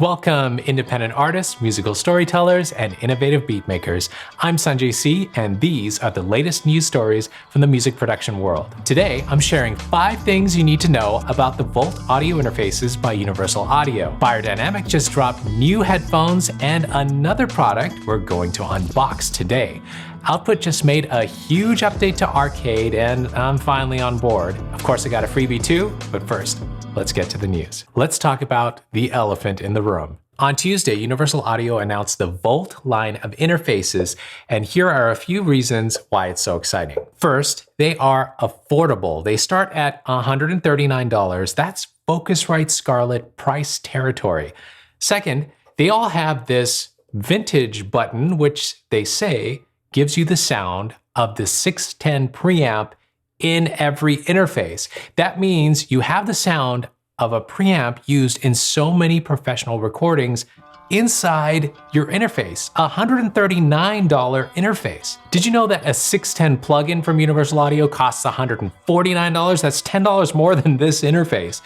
Welcome, independent artists, musical storytellers, and innovative beatmakers. I'm SanjayC, and these are the latest news stories from the music production world. Today, I'm sharing 5 things you need to know about the Volt audio interfaces by Universal Audio. Biodynamics just dropped new headphones and another product we're going to unbox today. Output just made a huge update to Arcade, and I'm finally on board. Of course, I got a freebie too, but first, let's get to the news. Let's talk about the elephant in the room. On Tuesday, Universal Audio announced the Volt line of interfaces, and here are a few reasons why it's so exciting. First, they are affordable. They start at $139. That's Focusrite Scarlett price territory. Second, they all have this vintage button, which they say gives you the sound of the 610 preamp in every interface. That means you have the sound of a preamp used in so many professional recordings inside your interface, a $139 interface. Did you know that a 610 plugin from Universal Audio costs $149? That's $10 more than this interface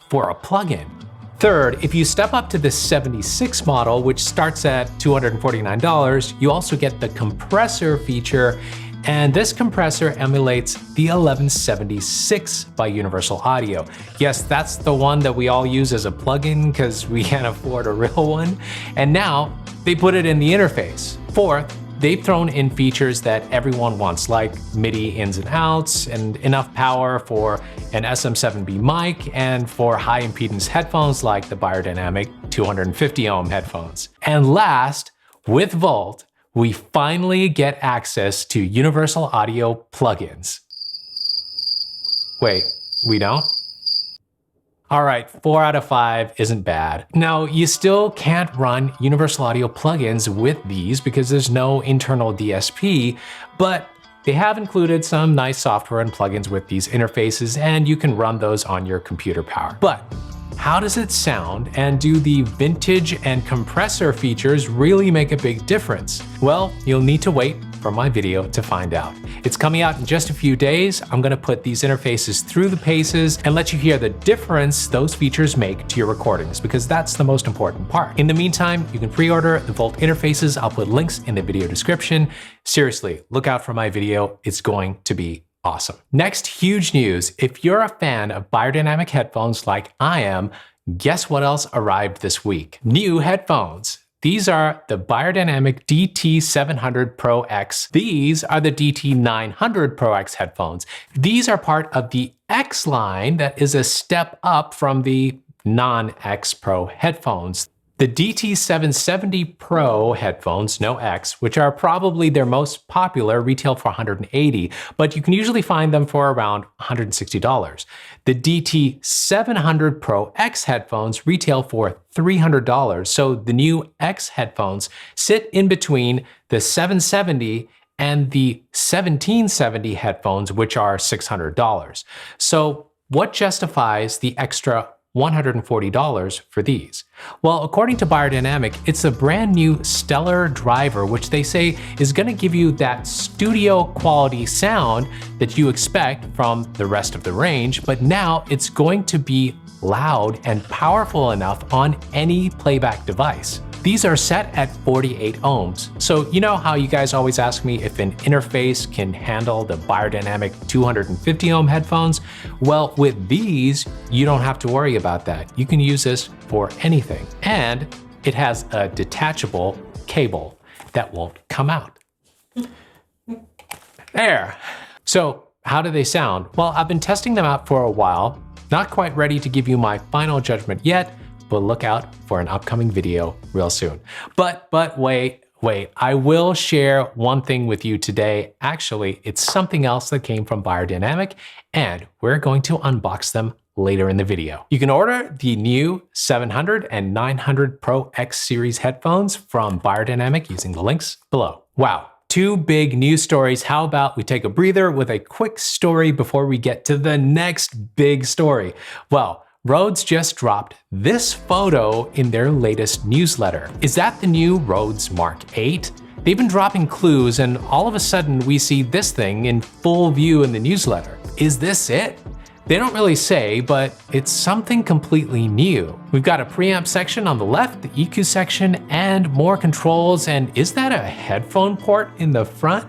for a plugin. Third, if you step up to the 76 model, which starts at $249, you also get the compressor feature, and this compressor emulates the 1176 by Universal Audio. Yes, that's the one that we all use as a plugin because we can't afford a real one. And now they put it in the interface. Fourth, they've thrown in features that everyone wants, like MIDI ins and outs, and enough power for an SM7B mic, and for high impedance headphones like the Biodynamic 250 ohm headphones. And last, with Volt, we finally get access to Universal Audio plugins. Wait, we don't? All right, 4 out of 5 isn't bad. Now, you still can't run Universal Audio plugins with these because there's no internal DSP, but they have included some nice software and plugins with these interfaces, and you can run those on your computer power. But how does it sound, and do the vintage and compressor features really make a big difference? Well, you'll need to wait for my video to find out. It's coming out in just a few days. I'm gonna put these interfaces through the paces and let you hear the difference those features make to your recordings, because that's the most important part. In the meantime, you can pre-order the Volt interfaces. I'll put links in the video description. Seriously, look out for my video. It's going to be awesome. Next, huge news. If you're a fan of biodynamic headphones like I am, guess what else arrived this week? New headphones. These are the Biodynamic DT700 Pro X. These are the DT900 Pro X headphones. These are part of the X line that is a step up from the non-X Pro headphones. The DT770 Pro headphones, no X, which are probably their most popular, retail for $180, but you can usually find them for around $160. The DT700 Pro X headphones retail for $300, so the new X headphones sit in between the 770 and the 1770 headphones, which are $600. So what justifies the extra $140 for these? Well, according to Biodynamic, it's a brand new stellar driver, which they say is going to give you that studio quality sound that you expect from the rest of the range, but now it's going to be loud and powerful enough on any playback device. These are set at 48 ohms. So you know how you guys always ask me if an interface can handle the Biodynamic 250 ohm headphones? Well, with these, you don't have to worry about that. You can use this for anything. And it has a detachable cable that won't come out. There. So how do they sound? Well, I've been testing them out for a while. Not quite ready to give you my final judgment yet, but look out for an upcoming video real soon. But wait, I will share one thing with you today. Actually, it's something else that came from Biodynamic, and we're going to unbox them later in the video. You can order the new 700 and 900 Pro X series headphones from Biodynamic using the links below. Wow. 2 big news stories. How about we take a breather with a quick story before we get to the next big story? Well, Rhodes just dropped this photo in their latest newsletter. Is that the new Rhodes Mark 8? They've been dropping clues, and all of a sudden we see this thing in full view in the newsletter. Is this it? They don't really say, but it's something completely new. We've got a preamp section on the left, the EQ section, and more controls. And is that a headphone port in the front?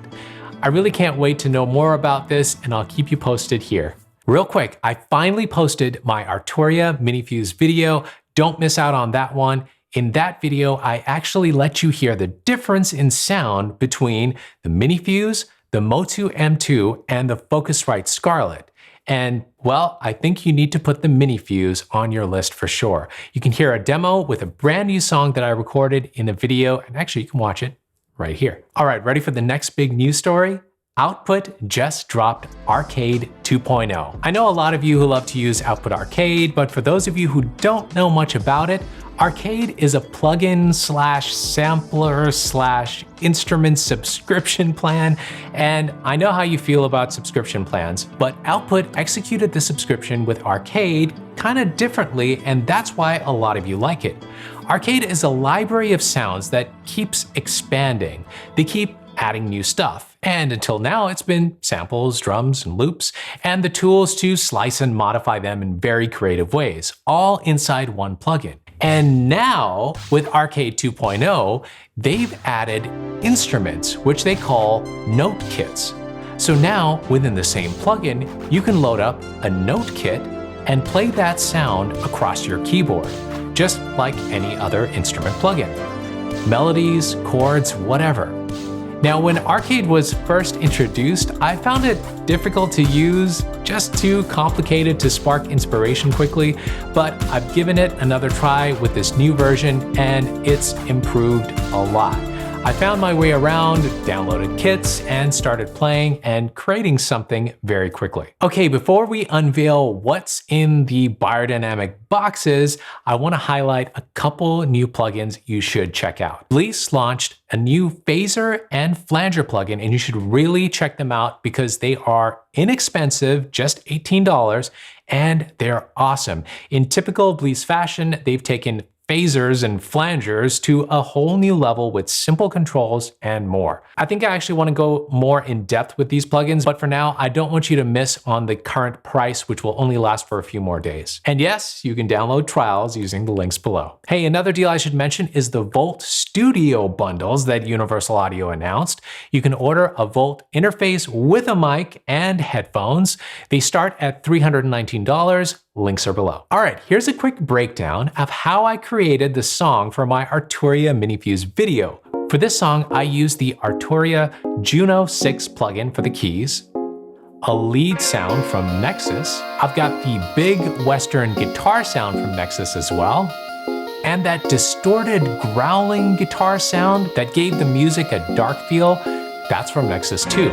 I really can't wait to know more about this, and I'll keep you posted here. Real quick, I finally posted my Arturia Minifuse video. Don't miss out on that one. In that video, I actually let you hear the difference in sound between the Minifuse, the Motu M2, and the Focusrite Scarlett. And well, I think you need to put the Minifuse on your list for sure. You can hear a demo with a brand new song that I recorded in a video, and actually you can watch it right here. All right, ready for the next big news story? Output just dropped Arcade 2.0. I know a lot of you who love to use Output Arcade, but for those of you who don't know much about it, Arcade is a plugin slash sampler slash instrument subscription plan, and I know how you feel about subscription plans, but Output executed the subscription with Arcade kind of differently, and that's why a lot of you like it. Arcade is a library of sounds that keeps expanding. They keep adding new stuff. And until now, it's been samples, drums, and loops, and the tools to slice and modify them in very creative ways, all inside one plugin. And now, with Arcade 2.0, they've added instruments, which they call note kits. So now, within the same plugin, you can load up a note kit and play that sound across your keyboard, just like any other instrument plugin. Melodies, chords, whatever. Now, when Arcade was first introduced, I found it difficult to use, just too complicated to spark inspiration quickly, but I've given it another try with this new version, and it's improved a lot. I found my way around, downloaded kits, and started playing and creating something very quickly. Okay, before we unveil what's in the Biodynamic boxes, I want to highlight a couple new plugins you should check out. Bleece launched a new phaser and flanger plugin, and you should really check them out because they are inexpensive, just $18, and they're awesome. In typical Bleece fashion, they've taken phasers and flangers to a whole new level with simple controls and more. I think I actually want to go more in depth with these plugins, but for now, I don't want you to miss on the current price, which will only last for a few more days. And yes, you can download trials using the links below. Hey, another deal I should mention is the Volt Studio bundles that Universal Audio announced. You can order a Volt interface with a mic and headphones. They start at $319. Links are below. All right, here's a quick breakdown of how I created the song for my Arturia Minifuse video. For this song, I used the Arturia Juno 6 plugin for the keys, a lead sound from Nexus. I've got the big Western guitar sound from Nexus as well, and that distorted growling guitar sound that gave the music a dark feel, that's from Nexus too.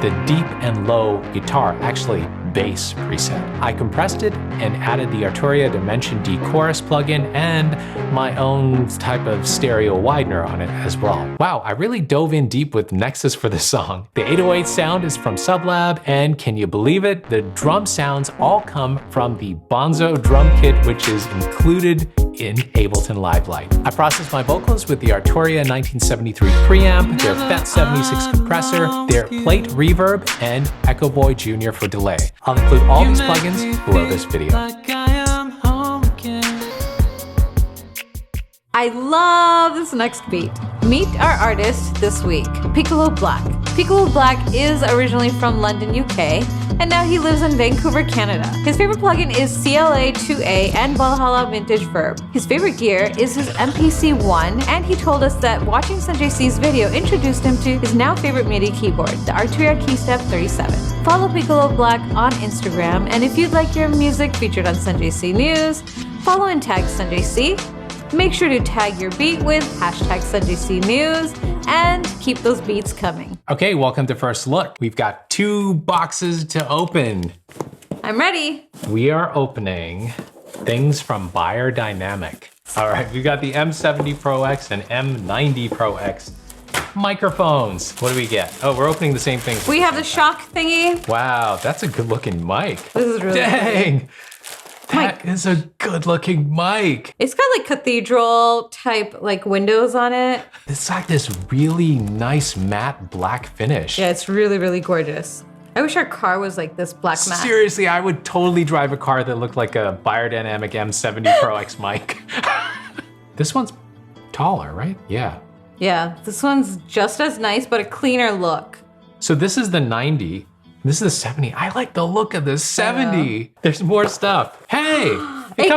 The deep and low guitar, actually bass preset. I compressed it and added the Arturia Dimension D chorus plugin and my own type of stereo widener on it as well. Wow, I really dove in deep with Nexus for this song. The 808 sound is from Sublab, and can you believe it? The drum sounds all come from the Bonzo drum kit, which is included in Ableton Live Lite. I processed my vocals with the Arturia 1973 preamp, their FET76 compressor, their plate reverb, and Echo Boy Jr. for delay. I'll include all these plugins below this video. I love this next beat. Meet our artist this week, Piccolo Black. Piccolo Black is originally from London, UK, and now he lives in Vancouver, Canada. His favorite plugin is CLA2A and Valhalla Vintage Verb. His favorite gear is his MPC-1, and he told us that watching SanjayC's video introduced him to his now favorite MIDI keyboard, the Arturia Keystep 37. Follow Piccolo Black on Instagram, and if you'd like your music featured on SanjayC News, follow and tag SanjayC. Make sure to tag your beat with #SanjayC News and keep those beats coming. Okay, welcome to First Look. We've got 2 boxes to open. I'm ready. We are opening things from Biodynamic. All right, we've got the M70 Pro X and M90 Pro X microphones. What do we get? Oh, we're opening the same thing. We have the shock thingy. Wow, that's a good looking mic. This is really Dang. That is a good looking mic. It's got like cathedral type like windows on it. It's like this really nice matte black finish. Yeah, it's really, really gorgeous. I wish our car was like this black matte. Seriously, I would totally drive a car that looked like a Biodynamic M70 Pro X mic. This one's taller, right? Yeah. Yeah, this one's just as nice, but a cleaner look. So this is the 90. This is the 70. I like the look of the 70. There's more stuff. Hey, it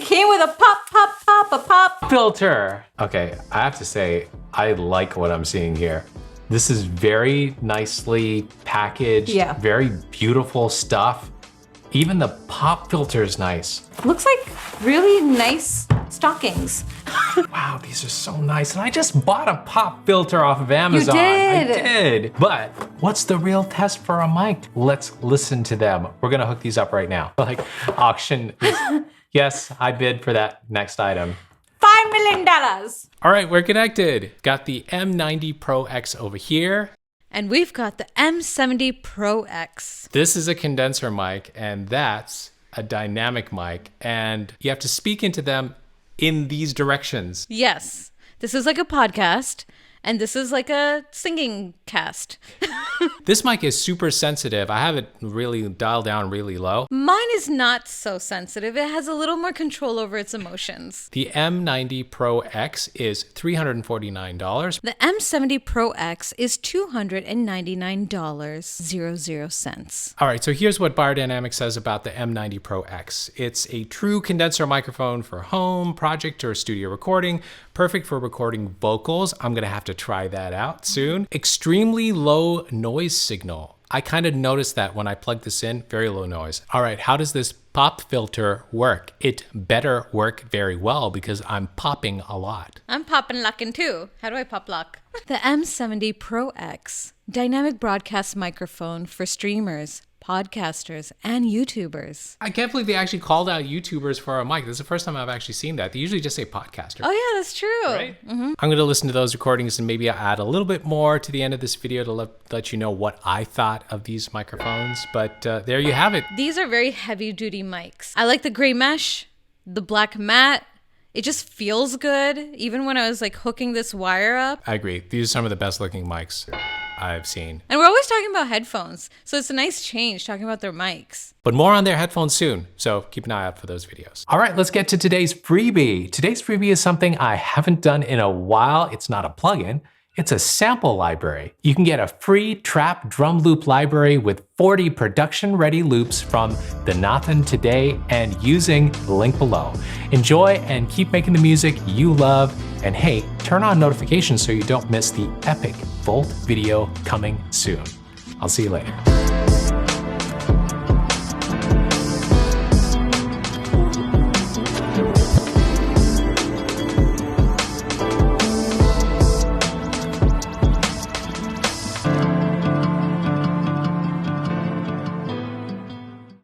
came with a pop filter. Okay, I have to say, I like what I'm seeing here. This is very nicely packaged, very beautiful stuff. Even the pop filter is nice. Looks like really nice stockings. Wow, these are so nice. And I just bought a pop filter off of Amazon. You did. I did. But what's the real test for a mic? Let's listen to them. We're gonna hook these up right now. Like auction. Yes, I bid for that next item. $5 million. All right, we're connected. Got the M90 Pro X over here. And we've got the M70 Pro X. This is a condenser mic, and that's a dynamic mic. And you have to speak into them in these directions. Yes. This is like a podcast, and this is like a singing cast. This mic is super sensitive. I have it really dialed down really low. Mine is not so sensitive. It has a little more control over its emotions. The M90 Pro X is $349. The M70 Pro X is $299.00. All right, so here's what Biodynamics says about the M90 Pro X. It's a true condenser microphone for home, project, or studio recording. Perfect for recording vocals. I'm gonna have to try that out soon. Extremely low noise signal. I kind of noticed that when I plugged this in, very low noise. All right, how does this pop filter work? It better work very well because I'm popping a lot. I'm popping locking too. How do I pop lock? The M70 Pro X, dynamic broadcast microphone for streamers, podcasters, and YouTubers. I can't believe they actually called out YouTubers for a mic. This is the first time I've actually seen that. They usually just say podcaster. Oh yeah, that's true. Right? I'm going to listen to those recordings and maybe I'll add a little bit more to the end of this video to let you know what I thought of these microphones. But there you have it. These are very heavy duty mics. I like the gray mesh, the black matte. It just feels good. Even when I was like hooking this wire up. I agree. These are some of the best looking mics I've seen. And we're always talking about headphones. So it's a nice change talking about their mics. But more on their headphones soon. So keep an eye out for those videos. All right, let's get to today's freebie. Today's freebie is something I haven't done in a while. It's not a plugin. It's a sample library. You can get a free trap drum loop library with 40 production-ready loops from the Nathan Today and using the link below. Enjoy and keep making the music you love. And hey, turn on notifications so you don't miss the epic Volt video coming soon. I'll see you later.